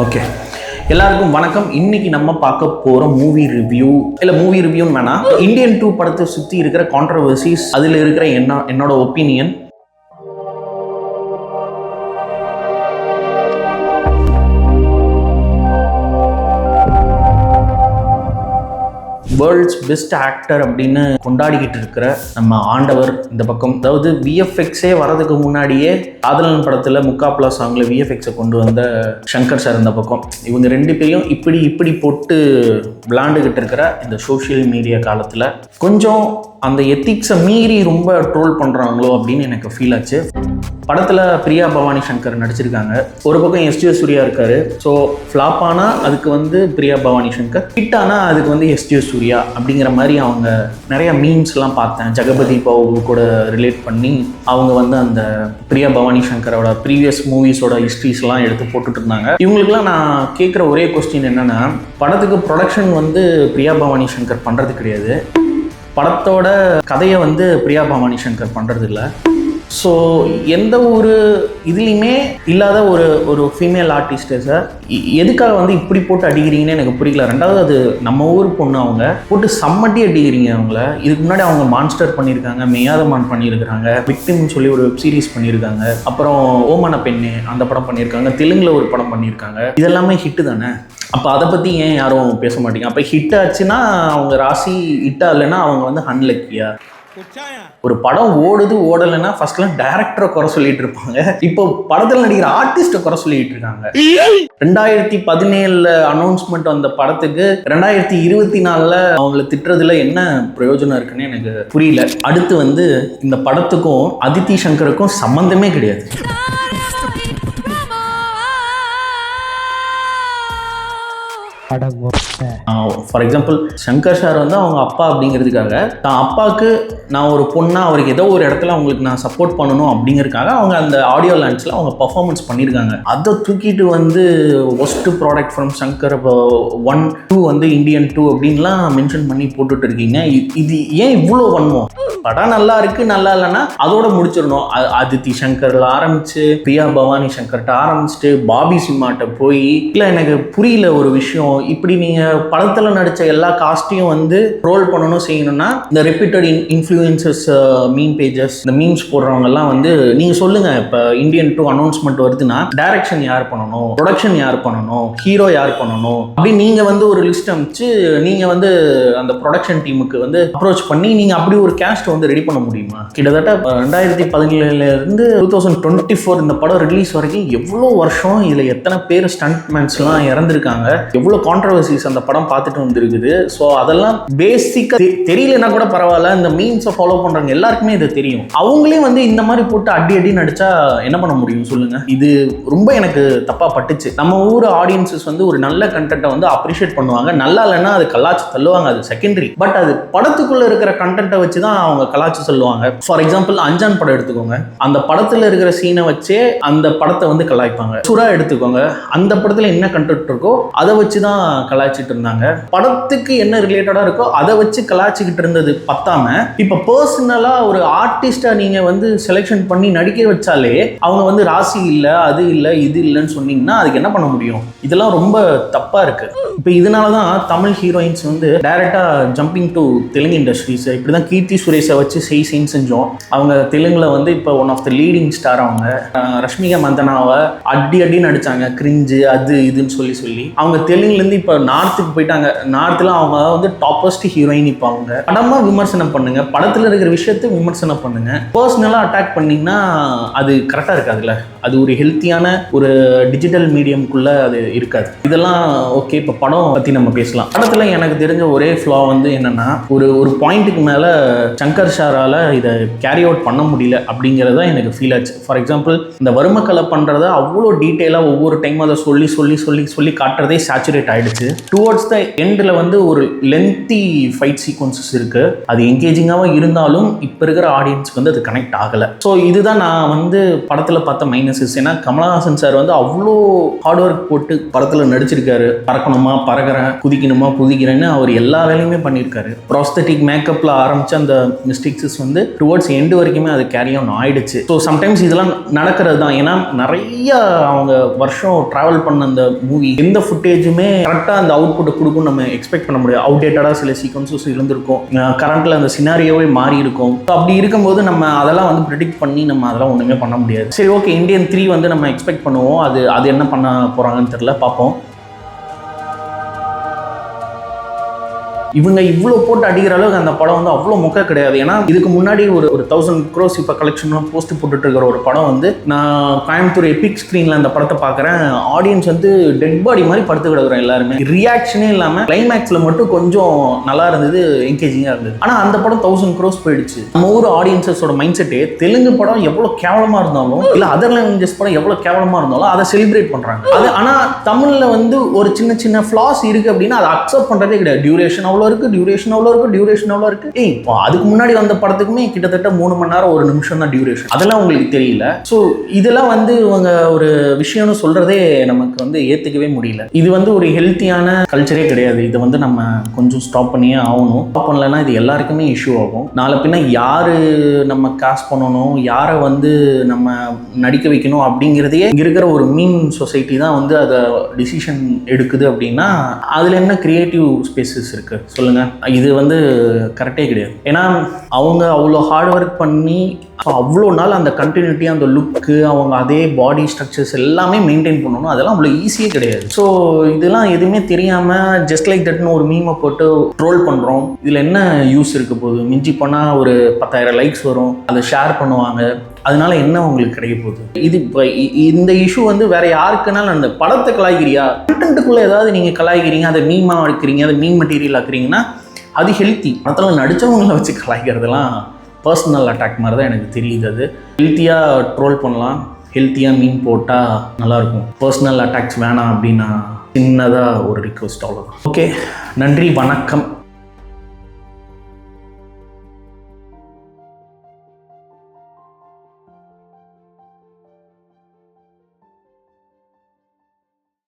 Okay, எல்லாருக்கும் வணக்கம். இன்னைக்கு நம்ம பார்க்க போற மூவி ரிவ்யூன்னு வேணாம், இந்தியன் 2 படத்தை சுற்றி இருக்கிற கான்ட்ரவர்சிஸ், அதில் இருக்கிற என்னோட ஒப்பீனியன். வேர்ல்ட்ஸ் பெஸ்ட் ஆக்டர் அப்படின்னு கொண்டாடிக்கிட்டு இருக்கிற நம்ம ஆண்டவர் இந்த பக்கம். அதாவது விஎஃப்எக்ஸே வரதுக்கு முன்னாடியே காதலன் படத்தில் முக்காப்லா சாங்கில் விஎஃப்எக்ஸை கொண்டு வந்த சங்கர் சார் இந்த பக்கம். இவங்க ரெண்டு பேரையும் இப்படி போட்டு விளாண்டுக்கிட்டு இருக்கிற இந்த சோஷியல் மீடியா காலத்தில் கொஞ்சம் அந்த எத்திக்ஸை மீறி ரொம்ப ட்ரோல் பண்ணுறாங்களோ அப்படின்னு எனக்கு ஃபீல் ஆச்சு. படத்தில் பிரியா பவானி சங்கர் நடிச்சிருக்காங்க. ஒரு பக்கம் எஸ்ஜே சூர்யா இருக்காரு. ஸோ ஃப்ளாப் ஆனால் அதுக்கு பிரியா பவானி சங்கர், ஹிட் ஆனால் அதுக்கு எஸ்ஜே சூர்யா அப்படிங்கிற மாதிரி அவங்க நிறைய மீம்ஸ்லாம் பார்த்தேன். ஜெகபதி பாபு கூட ரிலேட் பண்ணி அவங்க அந்த பிரியா பவானி சங்கரோட ப்ரீவியஸ் மூவிஸோட ஹிஸ்ட்ரிஸ்லாம் எடுத்து போட்டுட்டு இருந்தாங்க. இவங்களுக்குலாம் நான் கேட்குற ஒரே கொஸ்டின் என்னென்னா, படத்துக்கு ப்ரொடக்ஷன் பிரியா பவானி சங்கர் பண்ணுறது கிடையாது, படத்தோட கதையை பிரியா பவானி சங்கர் பண்ணுறது இல்லை. ஸோ எந்த ஒரு இதுலேயுமே இல்லாத ஒரு ஃபீமேல் ஆர்டிஸ்டை எதுக்காக இப்படி போட்டு அடிக்கிறீங்கன்னு எனக்கு புரியல. ரெண்டாவது, அது நம்ம ஊர் பொண்ணு, அவங்க போட்டு சம்மட்டி அடிக்கிறீங்க அவங்கள. இதுக்கு முன்னாடி அவங்க மான்ஸ்டர் பண்ணியிருக்காங்க, மெய்யாதமான் பண்ணியிருக்கிறாங்க, விக்டிம்னு சொல்லி ஒரு வெப் சீரிஸ் பண்ணியிருக்காங்க, அப்புறம் ஓமான பெண்ணு அந்த படம் பண்ணியிருக்காங்க, தெலுங்குல ஒரு படம் பண்ணியிருக்காங்க. இதெல்லாமே ஹிட்டு தானே. அப்போ அதை பற்றி ஏன் யாரும் பேச மாட்டீங்க? அப்போ ஹிட் ஆச்சுன்னா அவங்க ராசி, ஹிட்டாக இல்லைன்னா அவங்க அன்லக்கியா? ஒரு படம் ஓடலைன்னா ஃபர்ஸ்ட்லாம் டைரக்டரை குறை சொல்லிட்டு இருப்பாங்க, இப்போ படத்தில் நடிக்கிற ஆர்டிஸ்ட்டை குறை சொல்லிட்டு இருக்காங்க. 2017 அனௌன்ஸ்மெண்ட் வந்த படத்துக்கு 2024 அவங்கள திட்டுறதுல என்ன பிரயோஜனம் இருக்குன்னு எனக்கு புரியல. அடுத்து இந்த படத்துக்கும் அதித்தி சங்கருக்கும் சம்பந்தமே கிடையாது. ஃபார் எக்ஸாம்பிள், சங்கர் சார் அவங்க அப்பா அப்படிங்கிறதுக்காக தான் அப்பாவுக்கு நான் ஒரு பொண்ணா அவருக்கு ஏதோ ஒரு இடத்துல அவங்களுக்கு நான் சப்போர்ட் பண்ணணும் அப்படிங்கிறதுக்காக அவங்க அந்த ஆடியோ லான்ச்சில் அவங்க பர்ஃபார்மன்ஸ் பண்ணியிருக்காங்க. அதை தூக்கிட்டு worst product from Shankar 1, 2 Indian 2 அப்படின்லாம் மென்ஷன் பண்ணி போட்டுட்டு இருக்கீங்க. இது ஏன் இவ்வளோ வன்மம்? படம் நல்லா இருக்கு, நல்லா இல்லைன்னா அதோட முடிச்சிடணும். அதித்தி சங்கர்ல ஆரம்பிச்சு பிரியா பவானி சங்கர்கிட்ட ஆரம்பிச்சுட்டு பாபி சிம்மாட்ட போய், இல்லை எனக்கு புரியல ஒரு விஷயம். இப்படி நீங்க படத்துல நடிச்ச எல்லா காஸ்டையும் ரோல் பண்ணணும் செய்யணும்னா, இந்த ரெப்யூட்டட் இன்ஃப்ளூயன்சர்ஸ், மீம் பேஜஸ், இந்த மீம்ஸ் போடுறவங்க எல்லாம் நீங்க சொல்லுங்க. இப்ப இந்தியன் 2 அனௌன்ஸ்மெண்ட் வருதுன்னா டைரக்ஷன் யார் பண்ணணும், ப்ரொடக்ஷன் யார் பண்ணணும், ஹீரோ யார் பண்ணணும் அப்படி நீங்க ஒரு லிஸ்ட் அமைச்சு நீங்க அந்த ப்ரொடக்ஷன் டீமுக்கு அப்ரோச் பண்ணி நீங்க அப்படி ஒரு கேஸ்ட் ரெடி பண்ண முடியுமா? கிட்டத்தட்ட 2017 இருந்து 2024 இந்த படம் ரிலீஸ் வரைக்கும் எவ்வளோ வருஷம், இதுல எத்தனை பேர் ஸ்டண்ட்மேன்ஸ் எல்லாம் இறந்துருக்காங்க, எவ்வளோ கான்ட்ரவர்சிஸ் அந்த படம் பார்த்துட்டு வந்துருக்குது. ஸோ அதெல்லாம் பேசிக்காக தெரியலன்னா கூட பரவாயில்ல, இந்த மீம்ஸை ஃபாலோ பண்ணுறவங்க எல்லாருக்குமே இது தெரியும். அவங்களே இந்த மாதிரி போட்டு அடி நடிச்சா என்ன பண்ண முடியும் சொல்லுங்க? இது ரொம்ப எனக்கு தப்பாக பட்டுச்சு. நம்ம ஊர் ஆடியன்ஸஸ் ஒரு நல்ல கண்டென்ட்டை அப்ரிஷியேட் பண்ணுவாங்க, நல்லா இல்லைன்னா அது கலாச்சி தள்ளுவாங்க, அது செகண்டரி. பட் அது படத்துக்குள்ளே இருக்கிற கண்டென்ட்டை வச்சு தான் அவங்க கலாச்சி சொல்லுவாங்க. ஃபார் எக்ஸாம்பிள், அஞ்சான் படம் எடுத்துக்கோங்க, அந்த படத்தில் இருக்கிற சீனை வச்சே அந்த படத்தை கலாய்ப்பாங்க. சுறா எடுத்துக்கோங்க, அந்த படத்தில் என்ன கண்டென்ட் இருக்கோ அதை வச்சு தான் கலாய்ச்சிட்டு இருந்தாங்க. படத்துக்கு என்ன ரிலேட்டடா இருக்கோ அதை வச்சு கலாய்ச்சிக்கிட்டு இருந்தது பத்தாம, இப்ப பர்சனலா ஒரு ஆர்டிஸ்டா நீங்க செலெக்ஷன் பண்ணி நடிக்க வச்சாலே அவங்க ராசி இல்ல, அது இல்ல, இது இல்லைன்னு சொன்னீங்கன்னா அதுக்கு என்ன பண்ண முடியும்? இதெல்லாம் ரொம்ப தப்பா இருக்கு. இப்ப இதனாலதான் தமிழ் ஹீரோயின்ஸ் டைரக்டா ஜம்பிங் டு தெலுங்கு இண்டஸ்ட்ரீஸ். இப்படிதான் கீர்த்தி சுரேஷை வச்சு சீன் செஞ்சோம். அவங்க தெலுங்குல இப்ப one of the leading star. அவங்க ரஷ்மிகா மந்தனாவை அடி நடிச்சாங்க, கிரிஞ்சு அது இதுன்னு சொல்லி அவங்க தெலுங்குலேருந்து இப்போ நார்த்துக்கு போயிட்டாங்க. நார்த்தில் அவங்க டாப்பஸ்ட் ஹீரோயின். இப்போ அவங்க படமாக விமர்சனம் பண்ணுங்க, படத்தில் இருக்கிற விஷயத்தை விமர்சனம் பண்ணுங்க. பர்சனலாக அட்டாக் பண்ணிங்கன்னா அது கரெக்டாக இருக்காதுல்ல. அது ஒரு ஹெல்த்தியான ஒரு டிஜிட்டல் மீடியம்குள்ளே அது இருக்காது. இதெல்லாம் ஓகே. இப்போ படம் பற்றி நம்ம பேசலாம். படத்தில் எனக்கு தெரிஞ்ச ஒரே ஃப்ளா என்னென்னா, ஒரு பாயிண்ட்டுக்கு மேலே சங்கர் சாரால் இதை கேரி அவுட் பண்ண முடியல அப்படிங்கிறத எனக்கு ஃபீல் ஆச்சு. ஃபார் எக்ஸாம்பிள், இந்த வறுமக்கலை பண்ணுறத அவ்வளோ டீட்டெயிலாக ஒவ்வொரு டைம் அதை சொல்லி காட்டுறதே சேச்சுரேட் ஆயிடுச்சு. டுவர்ட்ஸ் த எண்டில் வந்து ஒரு லென்த்தி ஃபைட் சீக்வன்சஸ் இருக்கு. அது என்கேஜிங்காகவும் இருந்தாலும் இப்போ இருக்கிற ஆடியன்ஸ்க்கு வந்து அது கனெக்ட் ஆகலை. ஸோ இதுதான் நான் வந்து படத்தில் பார்த்த மைனஸஸ். ஏன்னா கமலஹாசன் சார் வந்து அவ்வளோ ஹார்ட் ஒர்க் போட்டு படத்தில் நடிச்சிருக்காரு. பறக்கணுமா பறக்கிறேன், குதிக்கணுமா குதிக்கிறேன்னு அவர் எல்லா வேலையுமே பண்ணியிருக்காரு. ப்ராஸ்தட்டிக் மேக்கப்பில் ஆரம்பித்த அந்த மிஸ்டேக்ஸஸ் வந்து டுவர்ட்ஸ் எண்டு வரைக்குமே அது கேரி ஆன் ஆயிடுச்சு. ஸோ சம்டைம்ஸ் இதெல்லாம் நடக்கிறது தான். ஏன்னா நிறைய அவங்க வருஷம் ட்ராவல் பண்ண அந்த மூவி எந்த ஃபுட்டேஜுமே கரெக்டாக அந்த அவுட்புட்டை கொடுக்கும் நம்ம எக்ஸ்பெக்ட் பண்ண முடியாது. அவுடேட்டடாக சில சீக்வன்சஸ் இருந்திருக்கும், கரண்ட்டில் அந்த சினாரியோவே மாறி இருக்கும். ஸோ அப்படி இருக்கும்போது நம்ம அதெல்லாம் வந்து ப்ரெடிக்ட் பண்ணி நம்ம அதெல்லாம் ஒன்றுமே பண்ண முடியாது. சரி, ஓகே, இந்தியன் 3 வந்து நம்ம எக்ஸ்பெக்ட் பண்ணுவோம். அது என்ன பண்ண போகிறாங்கன்னு தெரியல, பார்ப்போம். இவங்க இவ்வளோ போட்டு அடிக்கிற அளவுக்கு அந்த படம் வந்து அவ்வளோ மொக்க கிடையாது. ஏன்னா இதுக்கு முன்னாடி ஒரு 1000 crores இப்போ கலெக்ஷன்லாம் போஸ்ட் போட்டுட்டு இருக்கிற ஒரு படம் வந்து நான் கோயம்புத்தூர் எபிக் ஸ்க்ரீனில் அந்த படத்தை பார்க்குறேன். ஆடியன்ஸ் வந்து டெட் பாடி மாதிரி படுத்து கிடக்குறோம் எல்லாருமே. ரியாக்ஷனே இல்லாமல் கிளைமேக்ஸில் மட்டும் கொஞ்சம் நல்லா இருந்தது, என்கேஜிங்காக இருந்தது. ஆனால் அந்த படம் 1000 crores போயிடுச்சு. நம்ம ஊர் ஆடியன்ஸஸோட மைண்ட் செட்டே தெலுங்கு படம் எவ்வளோ கேவலமாக இருந்தாலும், இல்லை அதர் லாங்குவேஜஸ் படம் எவ்வளோ கேவலமாக இருந்தாலும் அதை செலிப்ரேட் பண்ணுறாங்க. அது ஆனால் தமிழில் வந்து ஒரு சின்ன சின்ன ஃப்ளாஸ் இருக்குது அப்படின்னா அதை அக்செப்ட் பண்ணுறதே கிடையாது. டியூரேஷன் டியூரேஷன் அவ்வளோ இருக்கு. அதுக்கு முன்னாடி வந்த படத்துக்குமே கிட்டத்தட்ட 3 மணி நேரம் 1 நிமிஷம் தான் டியூரேஷன். அதெல்லாம் உங்களுக்கு தெரியல. ஸோ இதெல்லாம் வந்து இவங்க ஒரு விஷயம்னு சொல்றதே நமக்கு வந்து ஏத்துக்கவே முடியல. இது வந்து ஒரு ஹெல்த்தியான கல்ச்சரே கிடையாது. இதை வந்து நம்ம கொஞ்சம் ஸ்டாப் பண்ணியே ஆகணும். ஸ்டாப் பண்ணலன்னா இது எல்லாருக்குமே இஷ்யூ ஆகும். நாளை பின்ன யாரு நம்ம காஸ்ட் பண்ணணும், யாரை வந்து நம்ம நடிக்க வைக்கணும் அப்படிங்கிறதையே இங்க இருக்கிற ஒரு மீன் சொசைட்டி தான் வந்து அதை டிசிஷன் எடுக்குது. அப்படின்னா அதுல என்ன கிரியேட்டிவ் ஸ்பேசஸ் இருக்கு சொல்லுங்க? இது வந்து கரெக்டே கிடையாது. ஏன்னா அவங்க அவ்வளோ ஹார்ட் ஒர்க் பண்ணி அவ்வளோ நாள் அந்த கண்டினியூட்டி, அந்த லுக்கு, அவங்க அதே பாடி ஸ்ட்ரக்சர்ஸ் எல்லாமே மெயின்டைன் பண்ணணும். அதெல்லாம் அவ்வளோ ஈஸியே கிடையாது. ஸோ இதெல்லாம் எதுவுமே தெரியாமல் ஜஸ்ட் லைக் தட்னு ஒரு மீமை போட்டு ட்ரோல் பண்ணுறோம். இதில் என்ன யூஸ் இருக்க போகுது? மிஞ்சி போனால் ஒரு 10,000 லைக்ஸ் வரும், அதை ஷேர் பண்ணுவாங்க. அதனால என்ன உங்களுக்கு கிடைக்க போகுது? இது இப்போ இந்த இஷ்யூ வந்து வேற யாருக்குனாலும் அந்த படத்தை கலாய்க்கிறியா, கண்டென்ட்டுக்குள்ளே ஏதாவது நீங்கள் கலாய்க்கிறீங்க, அதை மீமாக வைக்கிறீங்க, அதை மீன் மெட்டீரியல் ஆக்குறீங்கன்னா அது ஹெல்த்தி. படத்தில் நடித்தவங்களை வச்சு கலாய்க்கிறதுலாம் பர்சனல் அட்டாக் மாதிரி தான் எனக்கு தெரியுது. அது ஹெல்த்தியாக ட்ரோல் பண்ணலாம், ஹெல்த்தியாக மீன் போட்டால் நல்லாயிருக்கும். பர்சனல் அட்டாக்ஸ் வேணாம் அப்படின்னா சின்னதாக ஒரு ரிக்வெஸ்ட், அவ்வளோதான். ஓகே, நன்றி, வணக்கம்.